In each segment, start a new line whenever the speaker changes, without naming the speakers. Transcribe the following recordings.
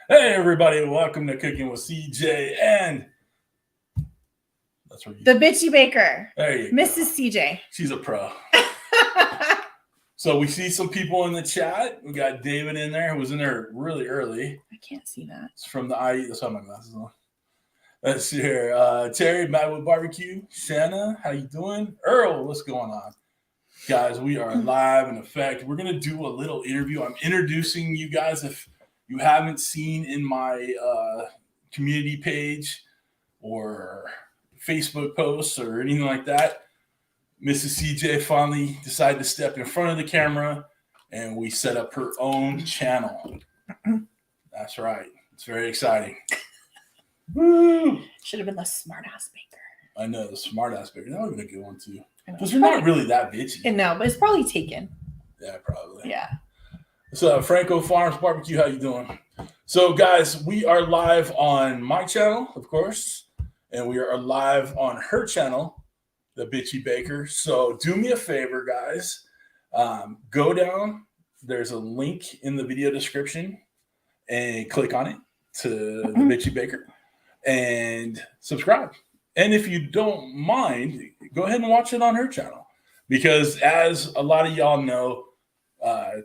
Hey, everybody, welcome to Cooking with CJ. And that's where you
The Bitchy Baker,
there you
Mrs.
go.
CJ.
She's a pro. So we see some people in the chat. We got David in there who was in there really early.
I can't see that.
It's from the IE. That's why my glasses on. Let's see here. Terry, Madwood Barbecue. Shanna, how you doing? Earl, what's going on? Guys, we are live in effect. We're going to do a little interview. I'm introducing you guys. If you haven't seen in my community page or Facebook posts or anything like that, Mrs. CJ finally decided to step in front of the camera and we set up her own channel. That's right. It's very exciting. Woo!
Should have been the smart ass baker.
I know, the smart ass baker. That would have been a good one too. Because you're not really that bitchy.
No, but it's probably taken.
Yeah, probably.
Yeah.
So Franco Farms Barbecue, how you doing? So guys, we are live on my channel, of course, and we are live on her channel, the Bitchy Baker. So do me a favor, guys. Go down. There's a link in the video description and click on it to the Bitchy Baker and subscribe. And if you don't mind, go ahead and watch it on her channel. Because as a lot of y'all know,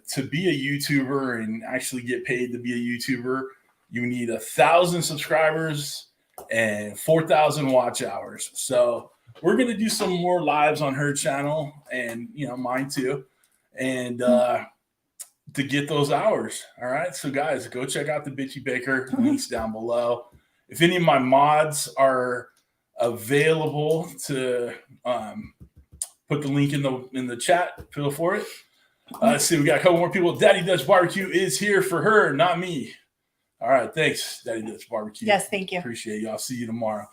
to be a YouTuber and actually get paid to be a YouTuber, you need 1,000 subscribers and 4,000 watch hours. So we're going to do some more lives on her channel and, mine too. And to get those hours. All right. So guys, go check out the Bitchy Baker. Links down below. If any of my mods are available to put the link in the chat, feel for it. Let's see, we got a couple more people. Daddy Dutch Barbecue is here for her, not me. All right, thanks, Daddy Dutch Barbecue.
Yes, thank you.
Appreciate y'all. See you tomorrow.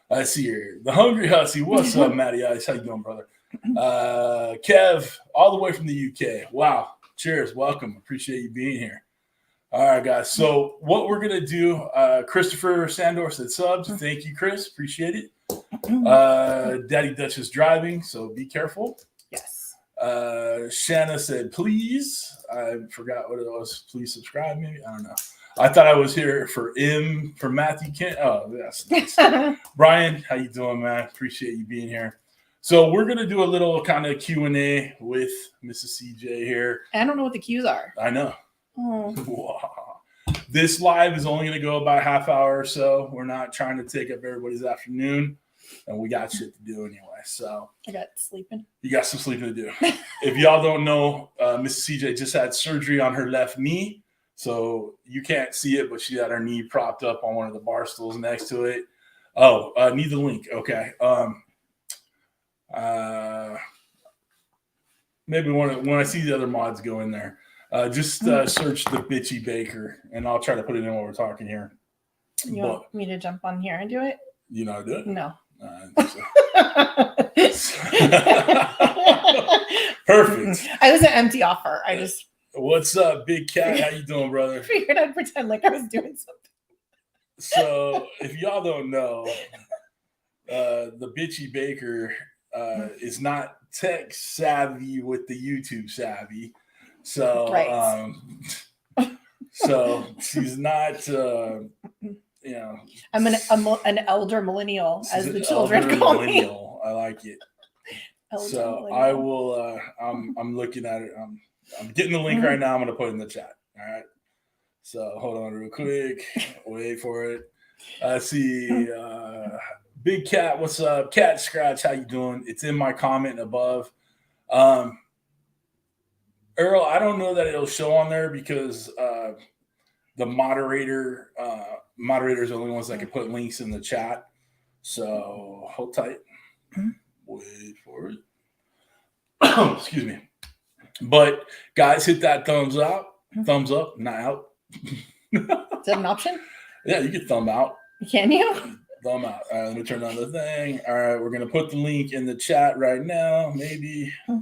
Let's see here. The Hungry Hussy. What's up, Matty Ice? How you doing, brother? Kev, all the way from the UK. Wow. Cheers. Welcome. Appreciate you being here. All right, guys. So what we're going to do, Christopher Sandor said subs. Thank you, Chris. Appreciate it. Daddy Dutch is driving, so be careful.
Yes.
Shanna said, please. I forgot what it was. Please subscribe, maybe. I don't know. I thought I was here for Matthew Kent. Oh, yes. Nice. Brian, how you doing, man? Appreciate you being here. So we're going to do a little kind of Q&A with Mrs. CJ here.
I don't know what the cues are.
I know.
Oh.
Wow. This live is only going to go about a half hour or so. We're not trying to take up everybody's afternoon, and we got shit to do anyway. So
I got sleeping.
You got some sleeping to do. If y'all don't know, Mrs. CJ just had surgery on her left knee, so you can't see it, but she had her knee propped up on one of the bar stools next to it. Oh, need the link. Okay. Maybe when I see the other mods go in there. Just search the Bitchy Baker, and I'll try to put it in while we're talking here.
You want me to jump on here and do it?
You know how to do it?
No.
Perfect.
I was an empty offer.
What's up, Big Cat? How you doing, brother?
I figured I'd pretend like I was doing something.
So, if y'all don't know, the Bitchy Baker is not tech savvy with the YouTube savvy. So,
right.
So she's not,
I'm an elder millennial, as the children call me.
I like it.
Elder
so
millennial.
I will. I'm looking at it. I'm getting the link right now. I'm going to put it in the chat. All right. So hold on real quick. Wait for it. See. Big Cat, what's up? Cat Scratch, how you doing? It's in my comment above. Earl, I don't know that it'll show on there because the moderators are the only ones that can put links in the chat. So hold tight. Wait for it. Excuse me. But guys, hit that thumbs up, not out.
Is that an option?
Yeah, you can thumb out.
Can you?
Thumb out. All right, let me turn on the thing. All right, we're going to put the link in the chat right now. Maybe. There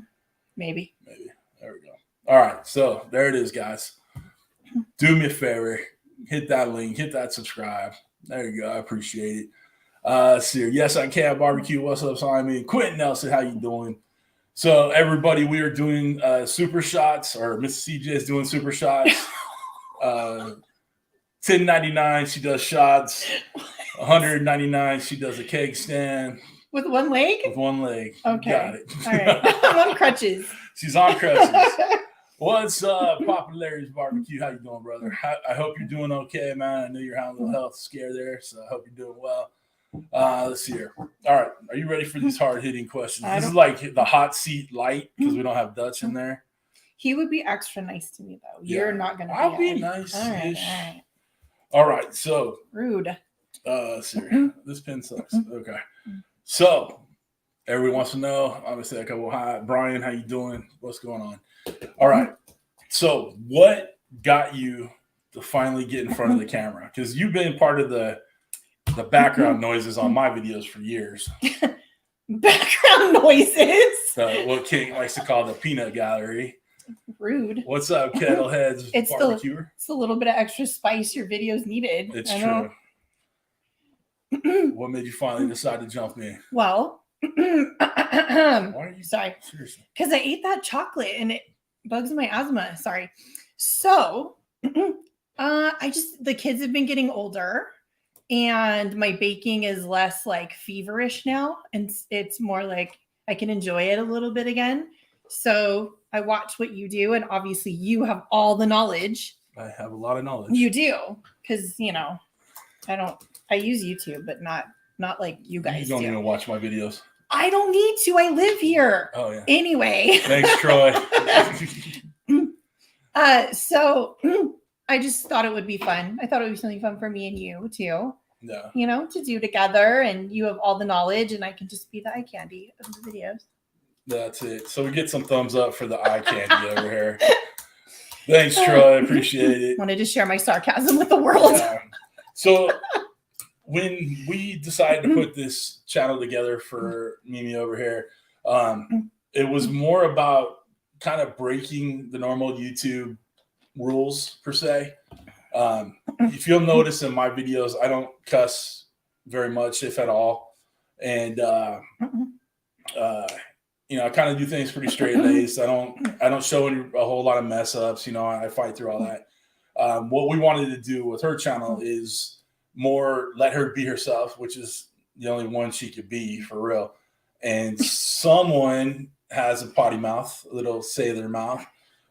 we go. All right, so there it is, guys. Do me a favor. Hit that link. Hit that subscribe. There you go. I appreciate it. See, yes, I can. Barbecue. What's up, Simon? Quentin Nelson, how you doing? So, everybody, we are doing super shots, or Miss CJ is doing super shots. $10.99 she does shots. $199 she does a keg stand.
With one leg?
With one leg.
Okay.
Got it.
All right. I'm on crutches.
She's on crutches. What's up, Popularity's Barbecue? How you doing, brother? I hope you're doing okay, man. I know you're having a little health scare there, so I hope you're doing well. Let's see here. All right. Are you ready for these hard-hitting questions? This is like the hot seat light because we don't have Dutch in there.
He would be extra nice to me, though.
Yeah.
You're not going to be.
I'll be nice.
All right.
All right. So.
Rude.
Let's see here. This pen sucks. Okay. So, everyone wants to know. Obviously, I go, hi, Brian, how you doing? What's going on? All right. So, what got you to finally get in front of the camera? Because you've been part of the background noises on my videos for years.
Background noises?
What King likes to call the peanut gallery.
Rude.
What's up, Kettleheads Barbecuer?
It's a little bit of extra spice your videos needed.
It's true. What made you finally decide to jump in?
Well,
why are you
sorry?
Seriously.
Because I ate that chocolate and it bugs my asthma. Sorry. So, the kids have been getting older, and my baking is less like feverish now, and it's more like I can enjoy it a little bit again. So I watch what you do, and obviously you have all the knowledge.
I have a lot of knowledge.
You do, because I use YouTube, but not like you guys.
You don't even watch my videos.
I don't need to. I live here.
Oh yeah.
Anyway.
Thanks, Troy.
So I just thought it would be fun. I thought it would be something fun for me and you too.
Yeah.
To do together, and you have all the knowledge, and I can just be the eye candy of the videos.
That's it. So we get some thumbs up for the eye candy over here. Thanks, Troy. Appreciate it.
Wanted to share my sarcasm with the world.
Yeah. So when we decided to put this channel together for Mimi over here, it was more about kind of breaking the normal YouTube rules per se. If you'll notice in my videos, I don't cuss very much, if at all. And, I kind of do things pretty straight laced. I don't show a whole lot of mess ups. I fight through all that. What we wanted to do with her channel is more let her be herself, which is the only one she could be for real. And someone has a potty mouth, a little sailor mouth.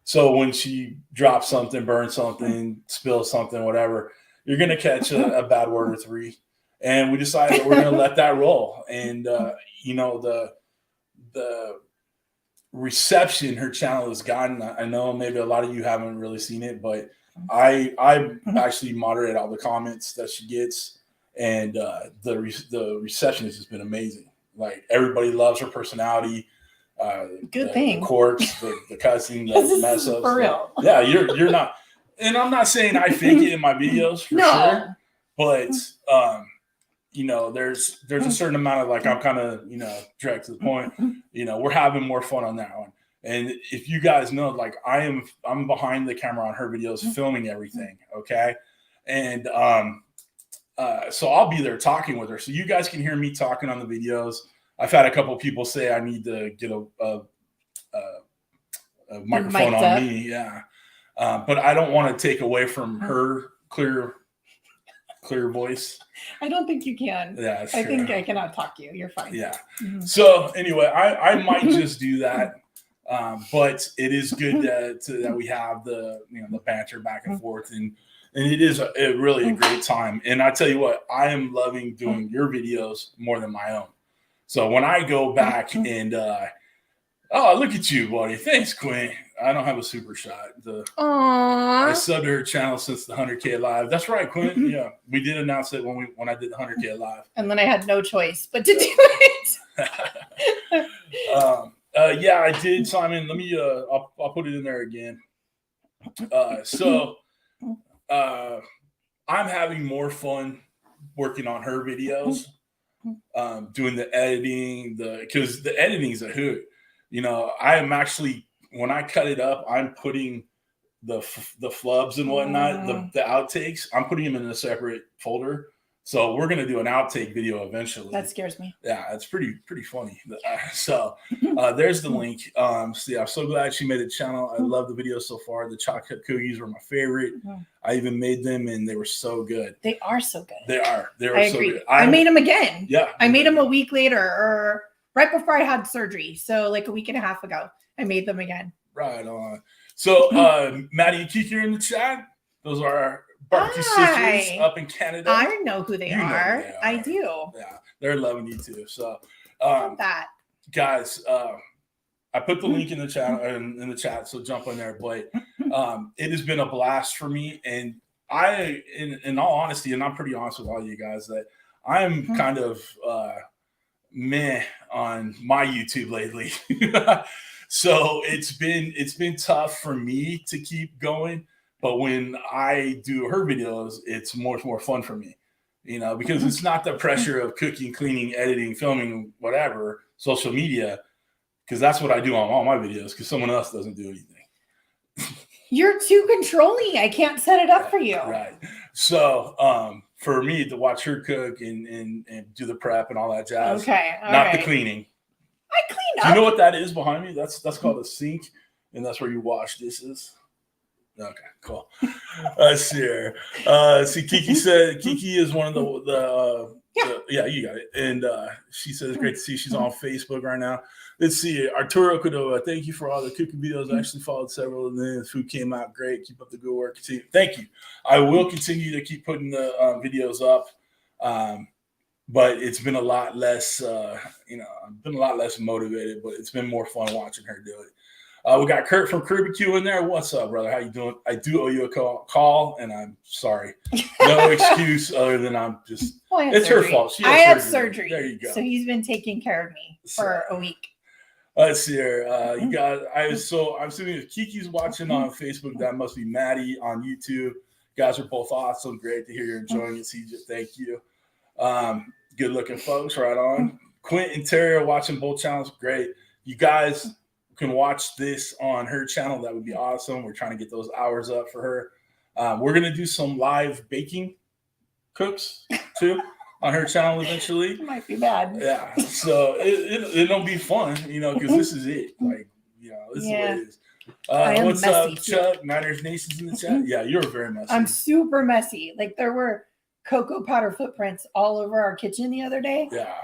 So when she drops something, burns something, spills something, whatever, you're going to catch a bad word or three. And we decided that we're going to let that roll. And, the reception her channel has gotten, I know maybe a lot of you haven't really seen it, but I actually moderate all the comments that she gets, and the reception has just been amazing. Like, everybody loves her personality.
Good thing.
The quirks, the cussing, the mess ups.
For real.
Yeah, you're not, and I'm not saying I fake it in my videos for sure, but there's a certain amount of, like, I'm kind of, direct to the point. We're having more fun on that one. And if you guys know, like, I'm behind the camera on her videos, filming everything. Okay. And, so I'll be there talking with her. So you guys can hear me talking on the videos. I've had a couple of people say I need to get a microphone on me. Yeah. But I don't want to take away from her clear voice.
I don't think you can.
Yeah,
I think I cannot talk to you. You're fine.
Yeah. Mm-hmm. So anyway, I might just do that. But it is good that we have the banter back and forth, and it is really a great time. And I tell you what, I am loving doing your videos more than my own. So when I go back and oh, look at you, buddy. Thanks, Quinn. I don't have a super shot. I subbed to her channel since the 100K live. That's right, Quinn. Yeah, we did announce it when I did the 100K live.
And then I had no choice but to do it.
Yeah, I did, Simon. Let me. I'll put it in there again. So I'm having more fun working on her videos, doing the editing, because the editing is a hoot. I am actually, when I cut it up, I'm putting the flubs and whatnot, the outtakes. I'm putting them in a separate folder So we're gonna do an outtake video eventually.
That scares me.
Yeah, it's pretty funny. So there's the link. So yeah, I'm so glad she made a channel. I love the videos so far. The chocolate cookies were my favorite. I even made them, and they were so good.
They are so good.
They are. They were
I
so
agree.
good.
I made them again.
Yeah,
I made them a week later, or right before I had surgery. So like a week and a half ago, I made them again.
Right on. So Maddie and Kiki are in the chat. Those are our barbecue sisters up in Canada.
I know who they are. I do.
Yeah, they're loving you too. So
that
guys, I put the link in the chat in the chat, so jump on there. But it has been a blast for me, and I, in all honesty, and I'm pretty honest with all you guys, that I'm kind of meh on my YouTube lately. So it's been tough for me to keep going. But when I do her videos, it's much more fun for me, you know, because it's not the pressure of cooking, cleaning, editing, filming, whatever, social media, because that's what I do on all my videos, because someone else doesn't do anything.
You're too controlling. I can't set it up for you.
Right. So for me to watch her cook and do the prep and all that jazz, not the cleaning.
I clean up.
Do you know what that is behind me? That's called a sink, and that's where you wash dishes. Okay, cool. Let's see here. See, Kiki said Kiki is one of the yeah, you got it. And she says, great to see she's on Facebook right now. Let's see. Arturo Cordova, thank you for all the cooking videos. I actually followed several of them. The food came out great. Keep up the good work. Thank you. I will continue to keep putting the videos up. But it's been a lot less, I've been a lot less motivated, but it's been more fun watching her do it. We got Kurt from Kirby Q in there. What's up, brother? How you doing? I do owe you a call, and I'm sorry. No excuse other than I'm just. It's her fault.
I had surgery.
There you go.
So he's been taking care of me for a week.
Let's see here. You got. I'm assuming if Kiki's watching on Facebook, that must be Maddie on YouTube. You guys are both awesome. Great to hear you're enjoying it, CJ. Thank you. Good looking folks. Right on. Quint and Terry are watching both channels. Great. You guys can watch this on her channel. That would be awesome. We're trying to get those hours up for her. We're gonna do some live baking cooks too on her channel eventually.
It might be bad.
Yeah, so it'll be fun, because this is it. Like, this is what it is. What's up, Chuck? Niners Nation's in the chat. Yeah, you're very messy.
I'm super messy. Like there were cocoa powder footprints all over our kitchen the other day.
Yeah.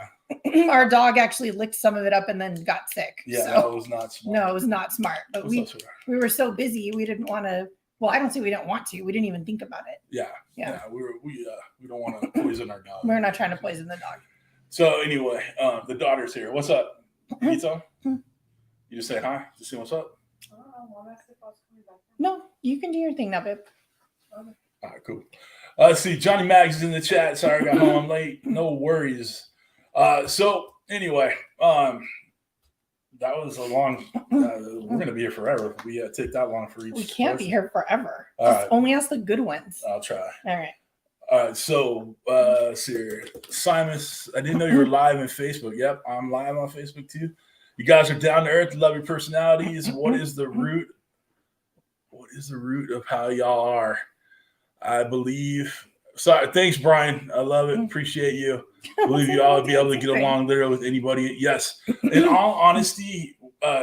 Our dog actually licked some of it up and then got sick.
Yeah,
so,
that was not smart.
No, it was not smart. But we were so busy, we didn't want to. Well, I don't say we don't want to. We didn't even think about it.
Yeah. We don't want to poison our dog.
We're not trying to poison the dog.
So anyway, the daughter's here. What's up, Pizza? You just say hi. Just see what's up.
No, you can do your thing now, babe.
Okay. All right, cool. Let's see. Johnny Maggs is in the chat. Sorry, I got home late. No worries. So anyway, that was a long. We're gonna be here forever. We take that long for each.
We can't be here forever.
Just
only ask the good ones.
I'll try.
All right.
All right. So, Simon, I didn't know you were live on Facebook. Yep, I'm live on Facebook too. You guys are down to earth. Love your personalities. What is the root? What is the root of how y'all are? I believe. Sorry, thanks, Brian. I love it. Appreciate you. I believe you all would be able to get along literally with anybody. Yes. In all honesty,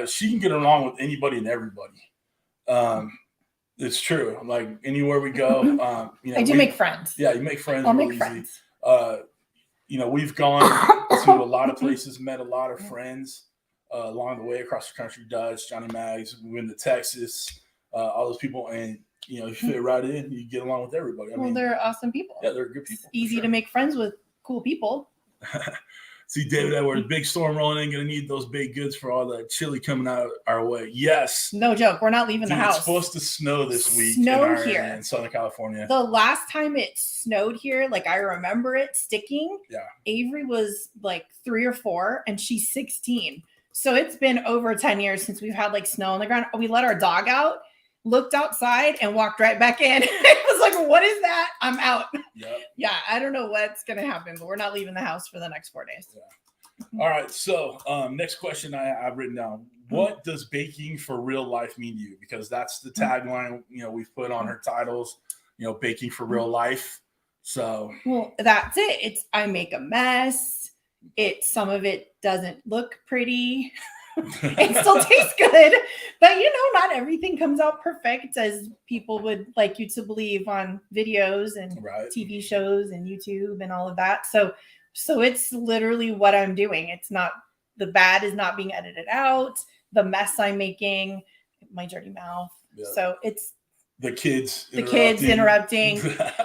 she can get along with anybody and everybody. It's true. Like anywhere we go,
I do make friends.
Yeah, you make friends.
I'll make friends.
We've gone to a lot of places, met a lot of friends along the way across the country. Dutch, Johnny Maggs, we went to Texas, all those people, and you fit right in. You get along with everybody.
They're awesome people.
Yeah, they're good people.
It's easy to make friends with cool people.
See, David Edwards, big storm rolling in. Going to need those baked goods for all that chili coming out our way. Yes.
No joke. We're not leaving the house.
It's supposed to snow this week
here
in Southern California.
The last time it snowed here, like I remember it sticking.
Yeah.
Avery was like 3 or 4 and she's 16. So it's been over 10 years since we've had like snow on the ground. We let our dog out, looked outside and walked right back in. I was like, what is that? I'm out.
Yep.
Yeah, I don't know what's going to happen, but we're not leaving the house for the next 4 days.
Yeah. All right. So next question I've written down. What does baking for real life mean to you? Because that's the tagline, we've put on her titles, baking for real life. So
well, that's it. I make a mess. Some of it doesn't look pretty. It still tastes good, but not everything comes out perfect as people would like you to believe on videos and
right.
TV shows and YouTube and all of that. So it's literally what I'm doing. It's not, the bad is not being edited out, the mess I'm making, my dirty mouth. Yeah. So it's
the kids
interrupting.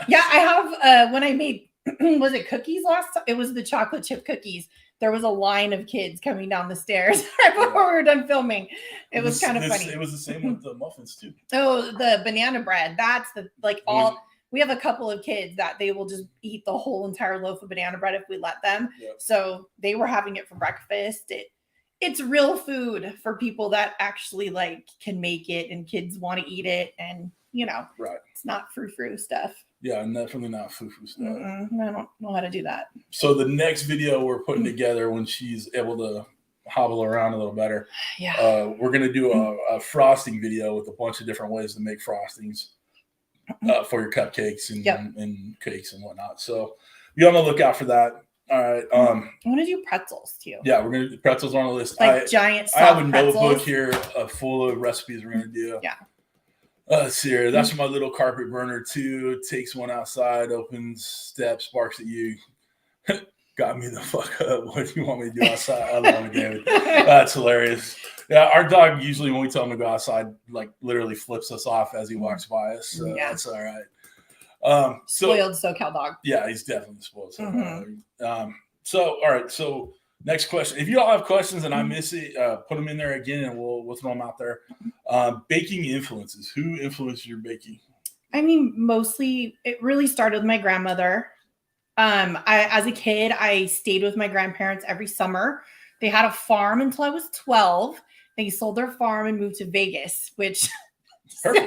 Yeah, I have when I made was it cookies last time? It was the chocolate chip cookies. There was a line of kids coming down the stairs right before we were done filming. It was kind of funny.
It was the same with the muffins too.
Oh, the banana bread. That's we have a couple of kids that they will just eat the whole entire loaf of banana bread if we let them. Yep. So they were having it for breakfast. It's real food for people that actually can make it, and kids want to eat it, and right. It's not frou-frou stuff.
Yeah, definitely not frou-frou stuff.
I don't know how to do that.
So the next video we're putting together when she's able to hobble around a little better, we're going to do a frosting video with a bunch of different ways to make frostings for your cupcakes and cakes and whatnot. So be on the lookout for that. All right.
I want to do pretzels too.
Yeah, we're going to do pretzels on the list.
Giant soft
I have a
pretzels.
notebook here full of recipes we're going to do.
Yeah.
Let's see here. That's my little carpet burner too. Takes one outside, opens, steps, barks at you. Got me the fuck up. What do you want me to do outside? I love it, David. That's hilarious. Yeah, our dog usually when we tell him to go outside, literally flips us off as he walks by us. So that's all right.
Spoiled SoCal dog.
Yeah, he's definitely spoiled. So all right. So next question. If you all have questions and I miss it, put them in there again, and we'll throw them out there. Baking influences. Who influenced your baking?
I mean, mostly it really started with my grandmother. As a kid, I stayed with my grandparents every summer. They had a farm until I was 12. They sold their farm and moved to Vegas, which sounds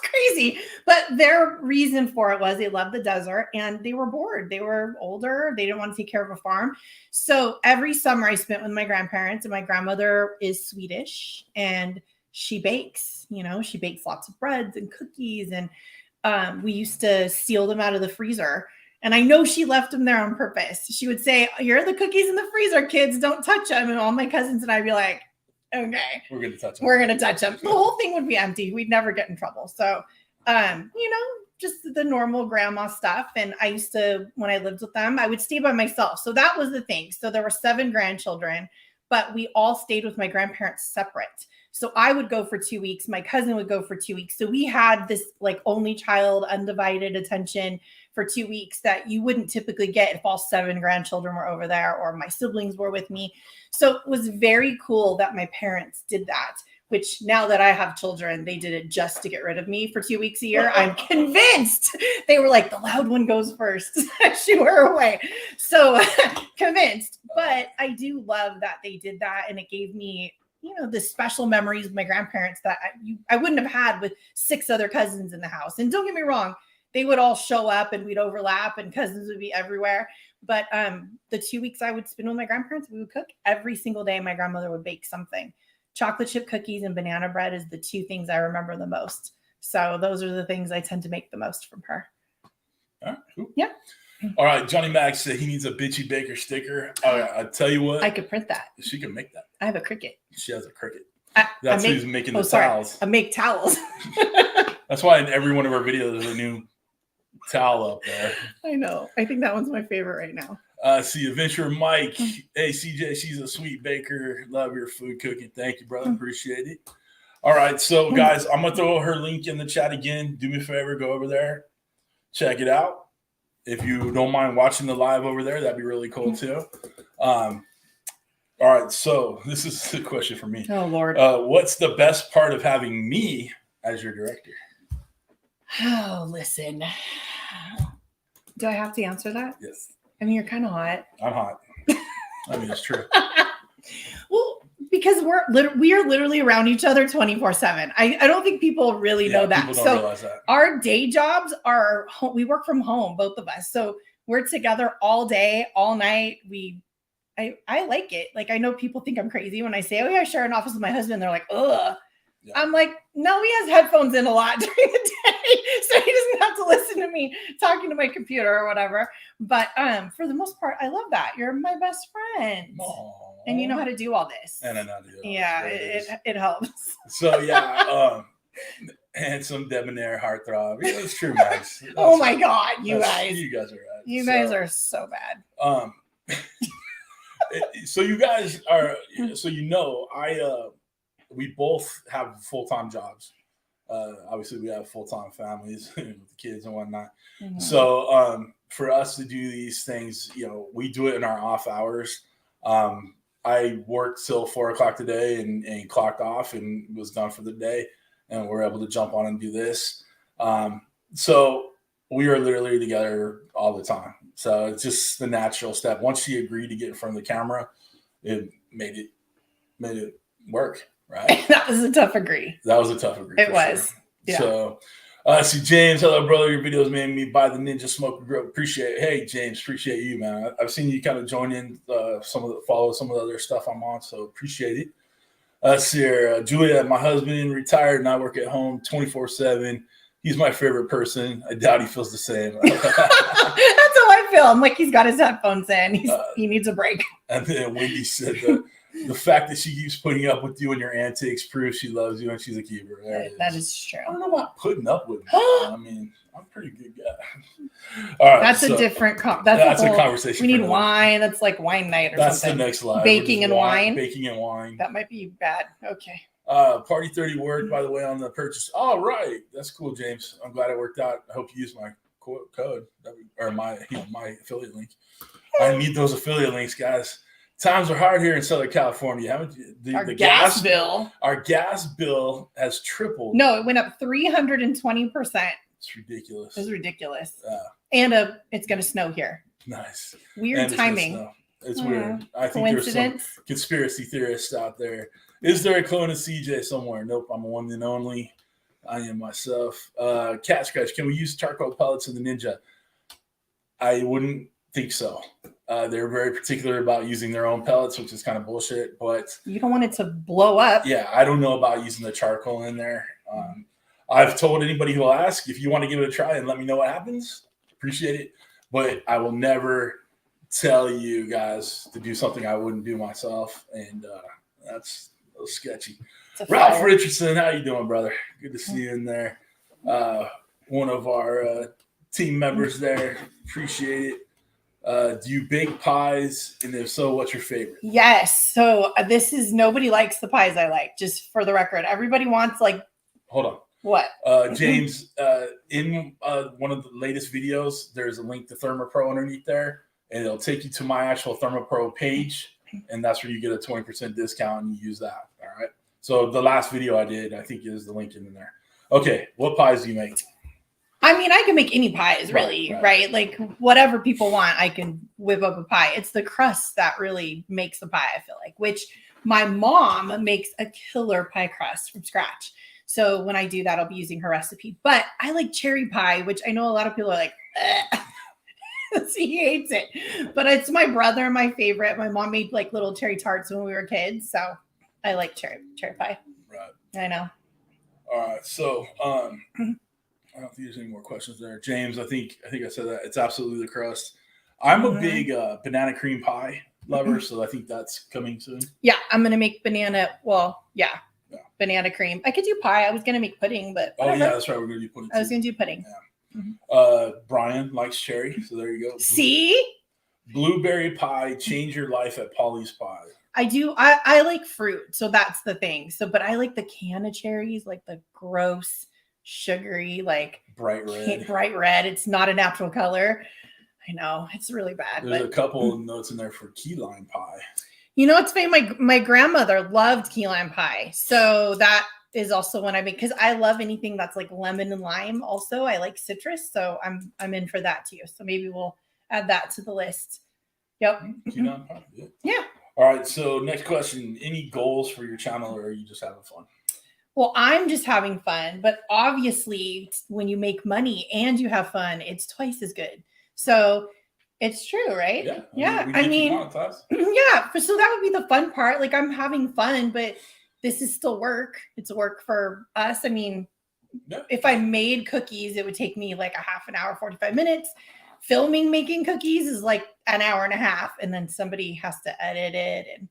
crazy. But their reason for it was they loved the desert and they were bored. They were older. They didn't want to take care of a farm. So every summer I spent with my grandparents, and my grandmother is Swedish and she bakes. She bakes lots of breads and cookies. And we used to steal them out of the freezer. And I know she left them there on purpose. She would say, "Here are the cookies in the freezer, kids. Don't touch them." And all my cousins and I'd be like, "Okay,
we're going to touch them.
We're going to touch them." The whole thing would be empty. We'd never get in trouble. So, just the normal grandma stuff. And I used to, when I lived with them, I would stay by myself. So that was the thing. So there were 7 grandchildren, but we all stayed with my grandparents separate. So I would go for 2 weeks. My cousin would go for 2 weeks. So we had this only child, undivided attention for 2 weeks that you wouldn't typically get if all 7 grandchildren were over there or my siblings were with me. So it was very cool that my parents did that, which now that I have children, they did it just to get rid of me for 2 weeks a year. I'm convinced they were like, the loud one goes first. Shoo her away. So convinced. But I do love that they did that. And it gave me the special memories of my grandparents that I wouldn't have had with 6 other cousins in the house. And don't get me wrong, they would all show up and we'd overlap and cousins would be everywhere. But the 2 weeks I would spend with my grandparents, we would cook every single day. My grandmother would bake something. Chocolate chip cookies and banana bread is the 2 things I remember the most. So those are the things I tend to make the most from her.
All right, cool.
Yeah.
All right, Johnny Max said he needs a Bitchy Baker sticker. I tell you what.
I could print that.
She can make that.
I have a Cricut.
She has a Cricut.
That's
who's making the towels.
I make towels.
That's why in every one of our videos there's a new towel up there.
I know. I think that one's my favorite right now.
See Adventure Mike. Hey, CJ, she's a sweet baker. Love your food cooking. Thank you, brother. Appreciate it. All right, so guys, I'm going to throw her link in the chat again. Do me a favor, go over there. Check it out. If you don't mind watching the live over there, that'd be really cool too. All right, so this is the question for me.
Oh, Lord.
What's the best part of having me as your director?
Oh, listen. Do I have to answer that?
Yes.
I mean, you're kind of hot.
I'm hot. I mean, it's true.
Well, because we are literally around each other 24/7. I don't think people really know that.
People don't realize that.
Our day jobs are we work from home, both of us. So we're together all day, all night. I like it. I know people think I'm crazy when I say, "Oh yeah, I share an office with my husband." They're like, "Ugh." Yeah. I'm like, no, he has headphones in a lot during the day. so he doesn't have to listen to me talking to my computer or whatever. But for the most part, I love that. You're my best friend.
Aww.
And you know how to do all this.
And I know how to do all
yeah,
this.
it helps.
So yeah, handsome, debonair, heartthrob. Yeah, that's true, Max.
Oh my God, you guys
are right.
You guys are so bad.
So you guys are. So we both have full-time jobs. Obviously, we have full-time families with the kids and whatnot. Mm-hmm. So for us to do these things, we do it in our off hours. I worked till 4:00 today and clocked off and was done for the day, and we're able to jump on and do this. So we are literally together all the time. So it's just the natural step. Once she agreed to get in front of the camera, it made it work, right?
That was a tough agree.
It was. Sure. Yeah. So see, James, hello, brother. Your videos made me buy the Ninja Smoker Grill. Appreciate it. Hey, James, appreciate you, man. I've seen you kind of join in follow some of the other stuff I'm on, so appreciate it. See here, Julia, my husband retired and I work at home 24/7. He's my favorite person. I doubt he feels the same.
That's how I feel. I'm like, he's got his headphones in. He needs a break.
And then Wendy said the fact that she keeps putting up with you and your antics proves she loves you and she's a keeper.
That is true.
I don't know about putting up with me. I mean, I'm a pretty good guy. All right.
That's a different that's a conversation. We need wine. That's like wine night or something.
That's the next live.
Baking and wine.
Baking and wine.
That might be bad. Okay.
Party 30 worked, by the way, on the purchase. All right. That's cool, James. I'm glad it worked out. I hope you use my code or my affiliate link. I need those affiliate links, guys. Times are hard here in Southern California.
Our gas bill.
Our gas bill has tripled.
No, it went up 320%.
It's ridiculous.
It's ridiculous. And it's going to snow here.
Nice.
Weird timing.
It's weird. I think there's some conspiracy theorists out there. Is there a clone of CJ somewhere? Nope. I'm one and only. I am myself. Cat Scratch. Can we use charcoal pellets in the Ninja? I wouldn't think so. They're very particular about using their own pellets, which is kind of bullshit. But
you don't want it to blow up.
Yeah, I don't know about using the charcoal in there. I've told anybody who will ask, if you want to give it a try and let me know what happens, appreciate it. But I will never tell you guys to do something I wouldn't do myself, and that's a little sketchy. Ralph Richardson, how you doing, brother? Good to see you in there. One of our team members there. Appreciate it. Do you bake pies? And if so, what's your favorite?
Yes. So nobody likes the pies I like, just for the record. Everybody wants
Hold on.
What?
James, in one of the latest videos, there's a link to ThermoPro underneath there, and it'll take you to my actual ThermoPro page, and that's where you get a 20% discount and you use that. All right. So the last video I did, I think is the link in there. Okay. What pies do you make?
I mean, I can make any pies, really, right? Like whatever people want, I can whip up a pie. It's the crust that really makes the pie, I feel like, which my mom makes a killer pie crust from scratch. So when I do that, I'll be using her recipe. But I like cherry pie, which I know a lot of people are like, he hates it. But it's my brother, my favorite. My mom made like little cherry tarts when we were kids. So I like cherry pie. Right. I know.
All right. So I don't think there's any more questions there. James, I think I said that. It's absolutely the crust. I'm a big banana cream pie lover, so I think that's coming soon.
Yeah, I'm going to make banana cream. I could do pie. I was going to make pudding, but whatever.
Oh, yeah, that's right. We're going to do pudding.
I was going to do pudding.
Yeah. Brian likes cherry, so there you go.
See?
Blueberry pie, change your life at Polly's Pie.
I do. I like fruit, so that's the thing. So, but I like the can of cherries, like the gross, sugary, like
bright
red. It's not a natural color. I know it's really bad.
There's a couple of notes in there for key lime pie.
You know, it's funny. My grandmother loved key lime pie, so that is also one I make because I love anything that's like lemon and lime. Also, I like citrus, so I'm in for that too. So maybe we'll add that to the list. Yep.
Key lime pie.
Yeah.
All right. So next question: any goals for your channel, or are you just having fun?
Well, I'm just having fun, but obviously, when you make money and you have fun, it's twice as good. So. It's true, right?
Yeah.
I mean, yeah. So that would be the fun part. Like I'm having fun, but this is still work. It's work for us. I mean, if I made cookies, it would take me like a half an hour, 45 minutes. Filming making cookies is like an hour and a half, and then somebody has to edit it and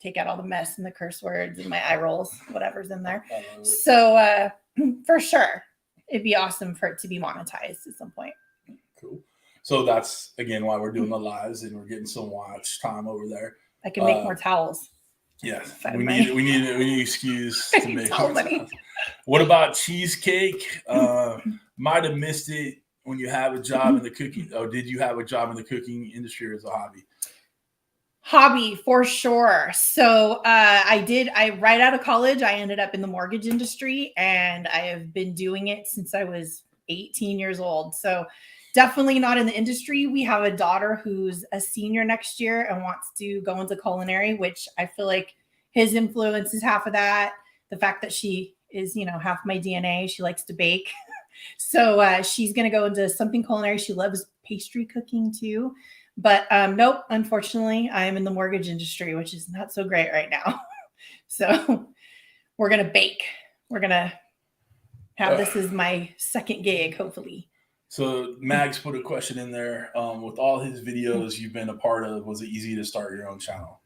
take out all the mess and the curse words and my eye rolls, whatever's in there. So for sure, it'd be awesome for it to be monetized at some point.
Cool. So that's again why we're doing the lives and we're getting some watch time over there.
I can make more towels.
Yes, we need excuse to make more towels. What about cheesecake? Might have missed it when you have a job in the cooking. Oh, did you have a job in the cooking industry or as a hobby?
Hobby for sure. So I right out of college, I ended up in the mortgage industry, and I have been doing it since I was 18 years old. So definitely not in the industry. We have a daughter who's a senior next year and wants to go into culinary, which I feel like his influence is half of that. The fact that she is, half my DNA. She likes to bake. So she's going to go into something culinary. She loves pastry cooking too. But nope, unfortunately, I am in the mortgage industry, which is not so great right now. So we're going to bake. We're going to have this as my second gig, hopefully.
So Mags put a question in there. With all his videos you've been a part of, was it easy to start your own channel?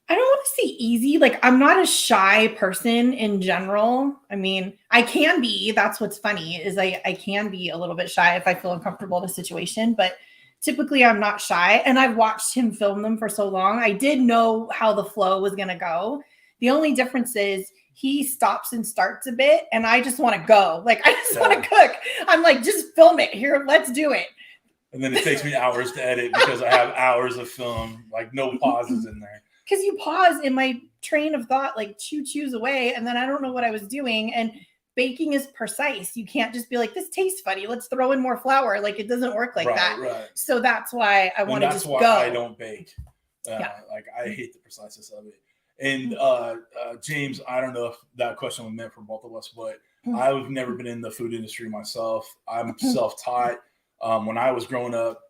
I don't want to say easy. Like, I'm not a shy person in general. I mean, I can be. That's what's funny is I can be a little bit shy if I feel uncomfortable in a situation. But typically, I'm not shy. And I've watched him film them for so long. I did know how the flow was going to go. The only difference is he stops and starts a bit, and I just want to go. Like, I just want to cook. I'm like, just film it. Here, let's do it.
And then it takes me hours to edit because I have hours of film, like no pauses in there.
Because you pause in my train of thought, like chews away, and then I don't know what I was doing. And baking is precise. You can't just be like, this tastes funny, let's throw in more flour. Like, it doesn't work like that. Right. So that's why I want to just go.
That's why I don't bake. Like, I hate the preciseness of it. And James, I don't know if that question was meant for both of us, but I've never been in the food industry myself. I'm self-taught. When I was growing up,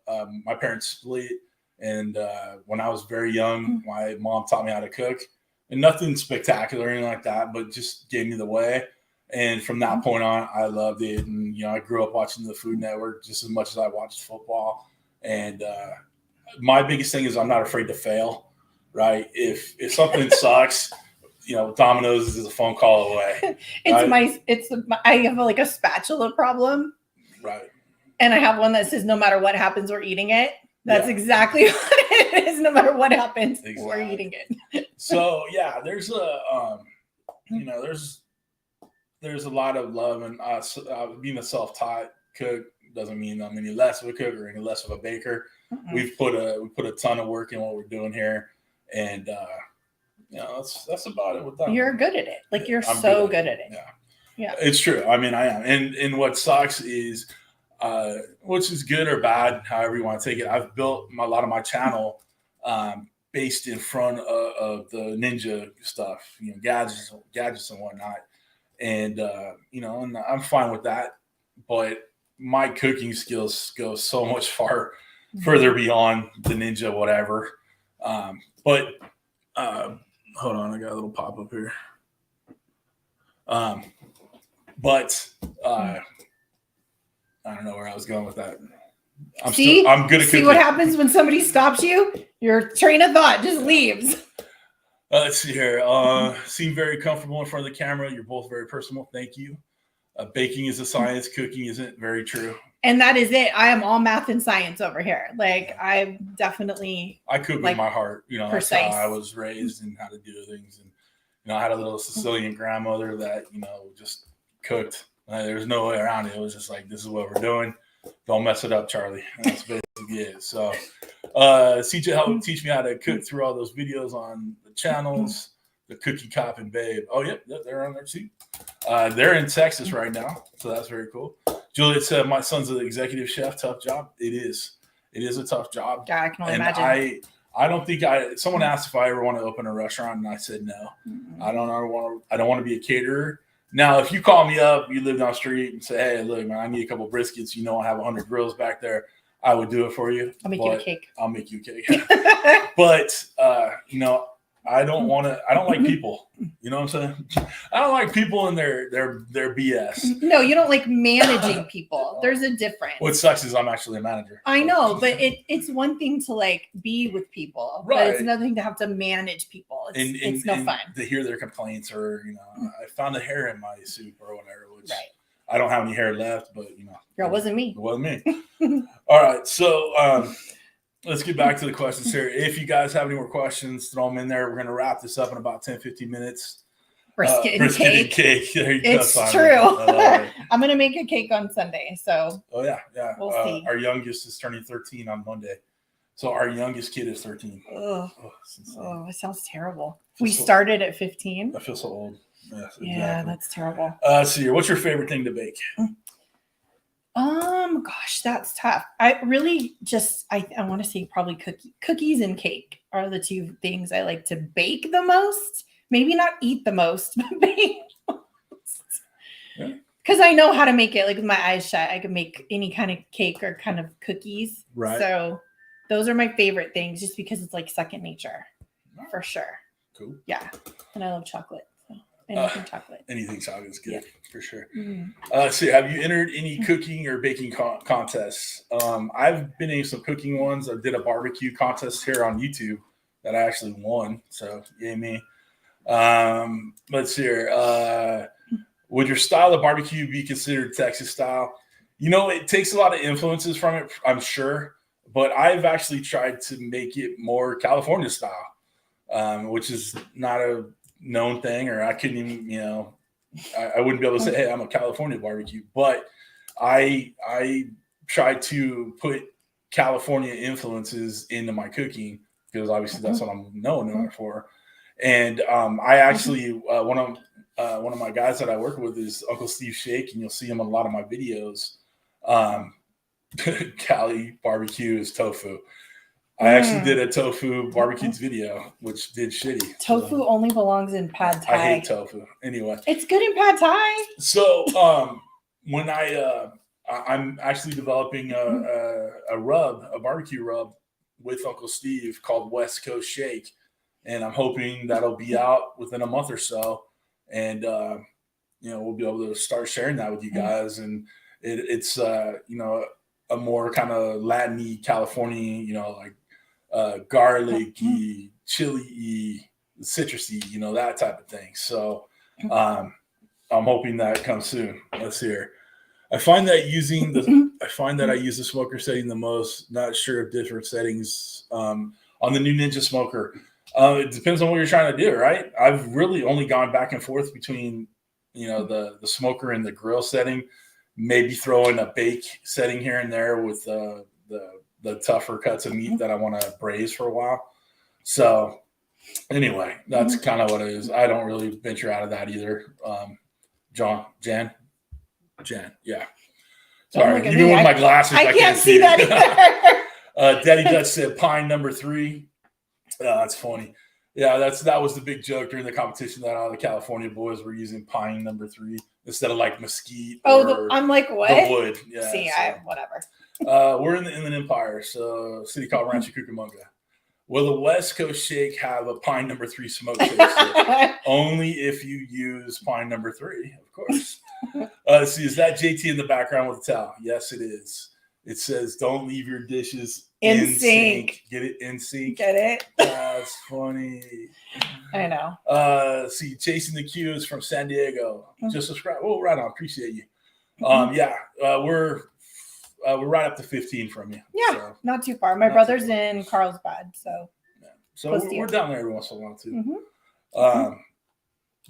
my parents split. And when I was very young, my mom taught me how to cook, and nothing spectacular or anything like that, but just gave me the way. And from that point on, I loved it. And, I grew up watching the Food Network just as much as I watched football. And my biggest thing is I'm not afraid to fail, right? If something sucks, Domino's is a phone call away.
I have like a spatula problem.
Right.
And I have one that says, no matter what happens, we're eating it. That's exactly what it is. No matter what happens, we're eating it.
So yeah, there's there's a lot of love, and being a self-taught cook doesn't mean I'm any less of a cook or any less of a baker. We put a ton of work in what we're doing here, and that's about it with that.
You're good at it. Like, you're so good at it.
Yeah, it's true. I mean, I am, and what sucks is. Which is good or bad, however you want to take it. I've built a lot of my channel based in front of the ninja stuff, gadgets and whatnot. And, and I'm fine with that. But my cooking skills go so much further beyond the ninja, whatever. But hold on, I got a little pop up here. I don't know where I was going with that. I'm good at cooking.
See what happens when somebody stops you? Your train of thought just leaves.
Let's see here. Seem very comfortable in front of the camera. You're both very personal. Thank you. Baking is a science. Cooking isn't. Very true.
And that is it. I am all math and science over here. Like, I cook
with my heart. That's how I was raised and how to do things. And I had a little Sicilian grandmother that just cooked. There's no way around it. It was just like, this is what we're doing. Don't mess it up, Charlie. And that's basically it. So CJ helped teach me how to cook through all those videos on the channels, the Cookie Cop and Babe. Oh, yep, they're on there too. They're in Texas right now, so that's very cool. Juliet said, my son's an executive chef. Tough job. It is. It is a tough job.
Yeah, I can only imagine.
I don't think someone asked if I ever want to open a restaurant, and I said no. I don't want to be a caterer. Now, if you call me up, you live down the street and say, hey, look, man, I need a couple briskets. I have 100 grills back there. I would do it for you.
I'll make you a cake.
I'll make you a cake. But, I don't like people. You know what I'm saying? I don't like people and their BS.
No, you don't like managing people. There's a difference.
What sucks is I'm actually a manager.
I know, but it's one thing to like be with people,
right?
But it's another thing to have to manage people. It's no fun
to hear their complaints, or I found a hair in my soup or whatever. Which
right.
I don't have any hair left, but
it wasn't me.
It wasn't me. All right, so let's get back to the questions here. If you guys have any more questions, throw them in there. We're going to wrap this up in about 10-15 minutes.
Brisket and cake.
There you
it's
go,
true. I'm going to make a cake on Sunday. So.
Oh, yeah.
We'll see.
Our youngest is turning 13 on Monday. So our youngest kid is 13.
It sounds terrible. We started at 15.
I feel so old. Yes, exactly.
Yeah, that's terrible.
Let's see here. What's your favorite thing to bake?
Gosh, that's tough. I really just I want to say probably cookies and cake are the two things I like to bake the most. Maybe not eat the most, but bake the most. Because I know how to make it. Like with my eyes shut, I can make any kind of cake or kind of cookies.
Right.
So those are my favorite things, just because it's like second nature, for sure.
Cool.
Yeah, and I love chocolate. So anything chocolate.
Anything chocolate is good, for sure.
Mm-hmm.
Let's see. Have you entered any cooking or baking contests? I've been in some cooking ones. I did a barbecue contest here on YouTube that I actually won. So yay me. Let's see here. Would your style of barbecue be considered Texas style? It takes a lot of influences from it, I'm sure, but I've actually tried to make it more California style, which is not a known thing, or I couldn't even, I wouldn't be able to say, hey, I'm a California barbecue, but I try to put California influences into my cooking, because obviously that's what I'm known for. And I actually, one of my guys that I work with is Uncle Steve Shake, and you'll see him in a lot of my videos. Cali barbecue is tofu. I actually did a tofu barbecues video, which did shitty.
Tofu only belongs in pad thai.
I hate tofu. Anyway,
it's good in pad thai.
So when I'm actually developing a barbecue rub with Uncle Steve called West Coast Shake, and I'm hoping that'll be out within a month or so, and we'll be able to start sharing that with you guys. And it's a more kind of Latin-y, California, like garlic-y, chili-y, citrusy, that type of thing. So I'm hoping that comes soon. Let's hear. I find that I use the smoker setting the most. Not sure of different settings on the new Ninja smoker. It depends on what you're trying to do, right? I've really only gone back and forth between, the smoker and the grill setting. Maybe throw in a bake setting here and there with the tougher cuts of meat that I want to braise for a while. So anyway, that's kind of what it is. I don't really venture out of that either. Jan, yeah. Sorry, even with my glasses, I can't see that either. Daddy Dutch said pine number 3. That's funny. Yeah, that was the big joke during the competition, that all the California boys were using pine number 3 instead of like mesquite.
I'm like, what?
The wood. Yeah.
See, whatever.
We're in the Inland Empire, so city called Rancho Cucamonga. Will the West Coast Shake have a pine number 3 smoke taster? Only if you use pine number 3, of course. See, is that JT in the background with a towel? Yes, it is. It says, "Don't leave your dishes in sync." Get it? In sync.
Get it?
That's funny.
I know.
See, Chasing the Q is from San Diego. Just subscribe. Oh, right on. Appreciate you. We're right up to 15 from you.
Yeah, so, not too far. My brother's in Carlsbad, so.
Yeah. So we're down there every once in a while too.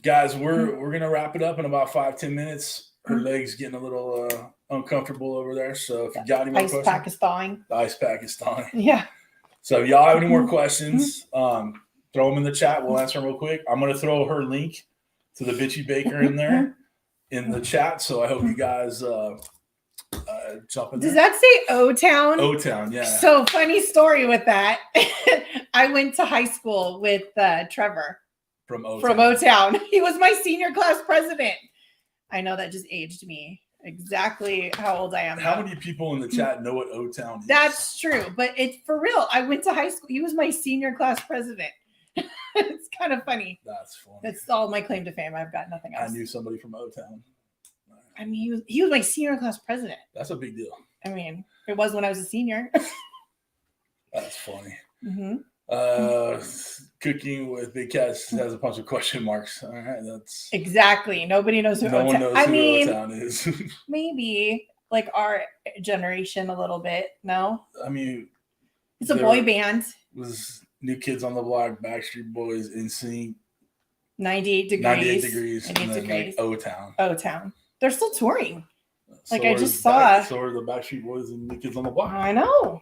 Guys, we're gonna wrap it up in about 5-10 minutes. Her leg's getting a little uncomfortable over there. So if you got any more questions,
pack is thawing.
The ice pack is thawing.
Yeah.
So if y'all have any more questions, throw them in the chat. We'll answer them real quick. I'm gonna throw her link to the Bitchy Baker in there in the chat. So I hope you guys jump in there.
Does that say O-Town?
O-Town, yeah.
So funny story with that. I went to high school with Trevor
from O-Town.
From O-Town. He was my senior class president. I know that just aged me exactly how old I am.
How many people in the chat know what O-Town is?
That's true, but it's for real. I went to high school. He was my senior class president. It's kind of funny.
That's funny.
That's all my claim to fame. I've got nothing
I
else.
knew somebody from O-Town.
I mean, he was my senior class president.
That's a big deal.
I mean, it was when I was a senior.
That's funny.
Mm-hmm.
Cooking with Big Cats has a bunch of question marks. All right, that's
exactly. Nobody knows who
no one knows
I
who
mean,
O-Town is.
maybe like our generation a little bit. No,
I mean,
it's a boy band.
Was New Kids on the Block, Backstreet Boys, NSYNC,
98 degrees.
98 degrees, and then
degrees.
like O-Town.
O-Town. They're still touring.
So
like I just saw.
So are the Backstreet Boys and New Kids on the Block.
I know.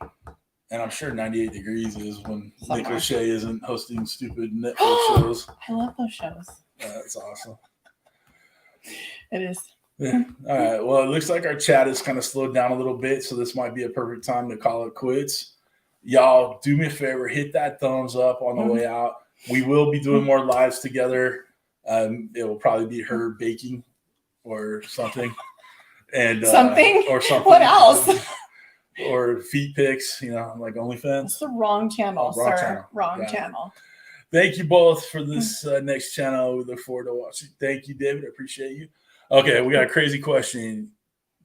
And I'm sure 98 degrees is when
Somewhere.
Nick Lachey isn't hosting stupid Netflix shows.
I love those shows.
That's awesome.
It is.
Yeah. All right. Well, it looks like our chat has kind of slowed down a little bit, so this might be a perfect time to call it quits. Y'all, do me a favor, hit that thumbs up on the way out. We will be doing more lives together. It will probably be her baking or something. And
something?
Or something.
What else?
Or feet pics, like OnlyFans.
It's the wrong channel,
wrong
sir.
Channel.
Wrong channel.
Thank you both for this next channel. We look forward to watching. Thank you, David. I appreciate you. Okay, we got a crazy question.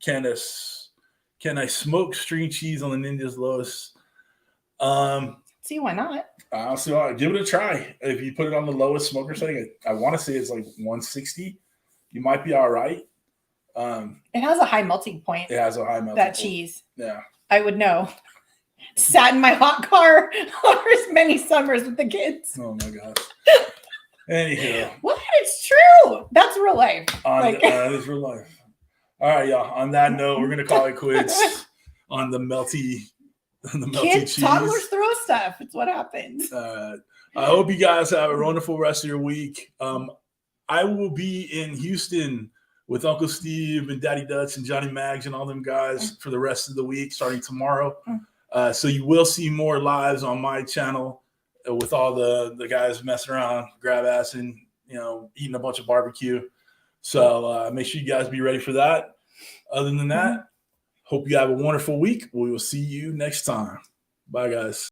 Can I smoke string cheese on the Ninja's Lowest?
See, why not?
I'll see. Give it a try. If you put it on the lowest smoker setting, I want to say it's like 160. You might be all right.
It has a high melting point.
It has a high melting
that
point.
cheese.
Yeah.
I would know. Sat in my hot car over as many summers with the kids.
Oh my gosh. Anyhow.
What? It's true. That's real life.
It's real life. All right, y'all. On that note, we're gonna call it quits on the melty
Kids,
cheese.
toddlers throw stuff. It's what happens.
I hope you guys have a wonderful rest of your week. I will be in Houston with Uncle Steve and Daddy Dutch and Johnny Mags and all them guys for the rest of the week, starting tomorrow. So you will see more lives on my channel with all the guys messing around, grab ass, and eating a bunch of barbecue. So make sure you guys be ready for that. Other than that, hope you have a wonderful week. We will see you next time. Bye, guys.